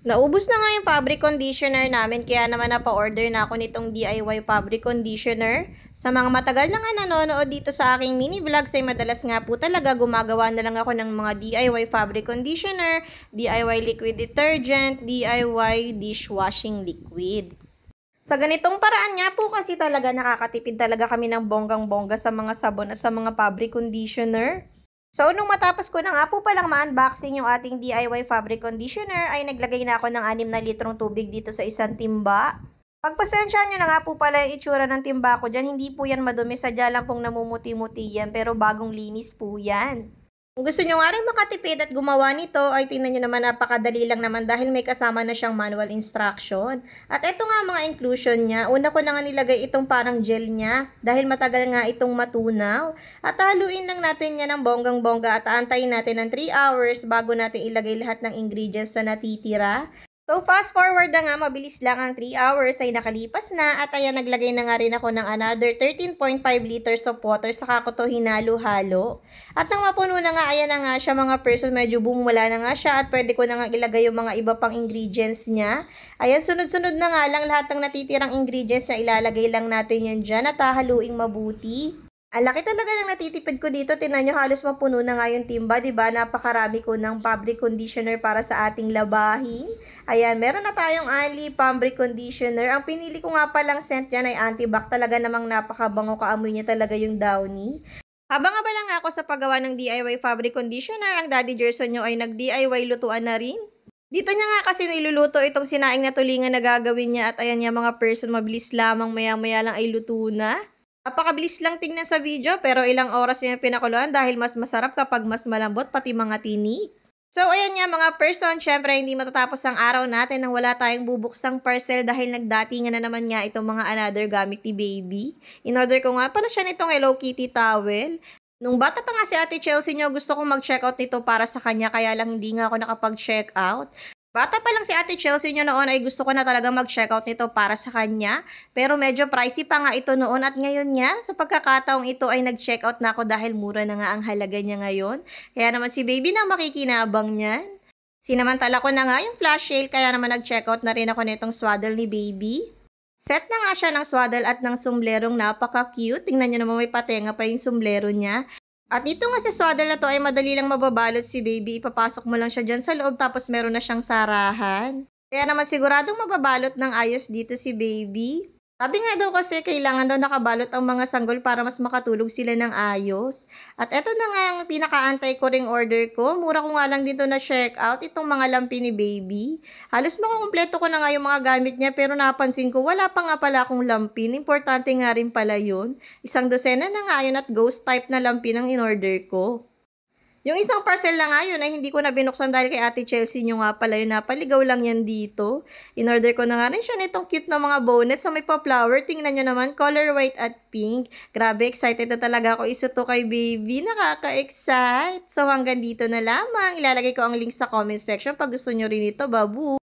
Naubos na nga yung fabric conditioner namin kaya naman napa-order na ako nitong DIY fabric conditioner. Sa mga matagal na nga nanonood dito sa aking mini vlogs ay madalas nga po talaga gumagawa na lang ako ng mga DIY fabric conditioner, DIY liquid detergent, DIY dishwashing liquid. Sa ganitong paraan nga po kasi talaga nakakatipid talaga kami ng bonggang-bongga sa mga sabon at sa mga fabric conditioner. So, nung matapos ko na nga po palang ma-unboxing yung ating DIY fabric conditioner, ay naglagay na ako ng 6 na litrong tubig dito sa isang timba. Pagpasensyahan nyo na nga po pala yung itsura ng timba ko dyan, hindi po yan madumi, sadya lang pong namumuti-muti yan, pero bagong linis po yan. Kung gusto nyo nga rin makatipid at gumawa nito, ay tingnan nyo naman napakadali lang naman dahil may kasama na siyang manual instruction. At eto nga mga inclusion niya, una ko na nga nilagay itong parang gel niya dahil matagal nga itong matunaw. At haluin lang natin yan ng bonggang-bongga at aantayin natin ng 3 hours bago natin ilagay lahat ng ingredients na natitira. So, fast forward na nga, mabilis lang ang 3 hours ay nakalipas na at ayan, naglagay na nga rin ako ng another 13.5 liters of water saka ko to hinalo-halo. At nang mapuno na nga, ayan na nga siya mga person, medyo bumula na nga siya at pwede ko na nga ilagay yung mga iba pang ingredients niya. Ayan, sunod-sunod na nga lang lahat ng natitirang ingredients na ilalagay lang natin yan dyan at hahaluing mabuti. Ang laki talaga ng natitipid ko dito. Tingnan nyo, halos mapuno na nga yung timba, diba? Napakarami ko ng fabric conditioner para sa ating labahin. Ayan, meron na tayong Ali fabric conditioner. Ang pinili ko nga palang scent dyan ay antibac. Talaga namang napakabango, kaamoy niya talaga yung Downy. Habang abala nga ako sa paggawa ng DIY fabric conditioner, ang Daddy Gerson nyo ay nag-DIY lutuan na rin. Dito niya nga kasi niluluto itong sinaing na tulingan na gagawin niya at ayan niya mga person, mabilis lamang maya-maya lang ay luto na. Napakabilis lang tingnan sa video pero ilang oras niya pinakuluan dahil mas masarap kapag mas malambot pati mga tinik. So ayan nga mga person, syempre hindi matatapos ang araw natin nang wala tayong bubuksang parcel dahil nagdatingan na naman nga itong mga another gamit ni baby. In-order ko nga pala siya nitong Hello Kitty towel. Nung bata pa nga si Ate Chelsea nyo, gusto kong mag-checkout nito para sa kanya kaya lang hindi nga ako nakapag-checkout. Bata pa lang si Ate Chelsea nyo noon ay gusto ko na talaga mag-checkout nito para sa kanya. Pero medyo pricey pa nga ito noon at ngayon nga sa pagkakataong ito ay nag-checkout na ako dahil mura na nga ang halaga niya ngayon. Kaya naman si baby na makikinabang niyan. Sinamantala ko na nga yung flash sale kaya naman nag-checkout na rin ako nitong swaddle ni baby. Set na nga siya ng swaddle at ng sumblerong napaka-cute. Tingnan nyo naman may patenga pa yung sumblero niya. At dito nga sa swaddle na to ay madali lang mababalot si baby. Ipapasok mo lang siya dyan sa loob tapos meron na siyang sarahan. Kaya naman siguradong mababalot ng ayos dito si baby. Sabi nga daw kasi kailangan daw nakabalot ang mga sanggol para mas makatulog sila ng ayos. At eto na nga ang pinakaantay ko ring order ko. Mura ko nga lang dito na check out itong mga lampi ni baby. Halos makukumpleto ko na nga yung mga gamit niya pero napansin ko wala pa nga pala akong lampin. Importante nga rin pala yun. 1 dosena na nga yun at ghost type na lampin ang in-order ko. Yung isang parcel na nga yun ay hindi ko na binuksan dahil kay Ate Chelsea nyo nga pala yun, napaligaw lang yan dito. In-order ko na nga rin siya nitong cute na mga bonnet sa may pa-flower. Tingnan nyo naman, color white at pink. Grabe, excited na talaga ako isuto kay baby. Nakaka-excite. So hanggang dito na lamang. Ilalagay ko ang link sa comment section pag gusto nyo rin ito. Babu!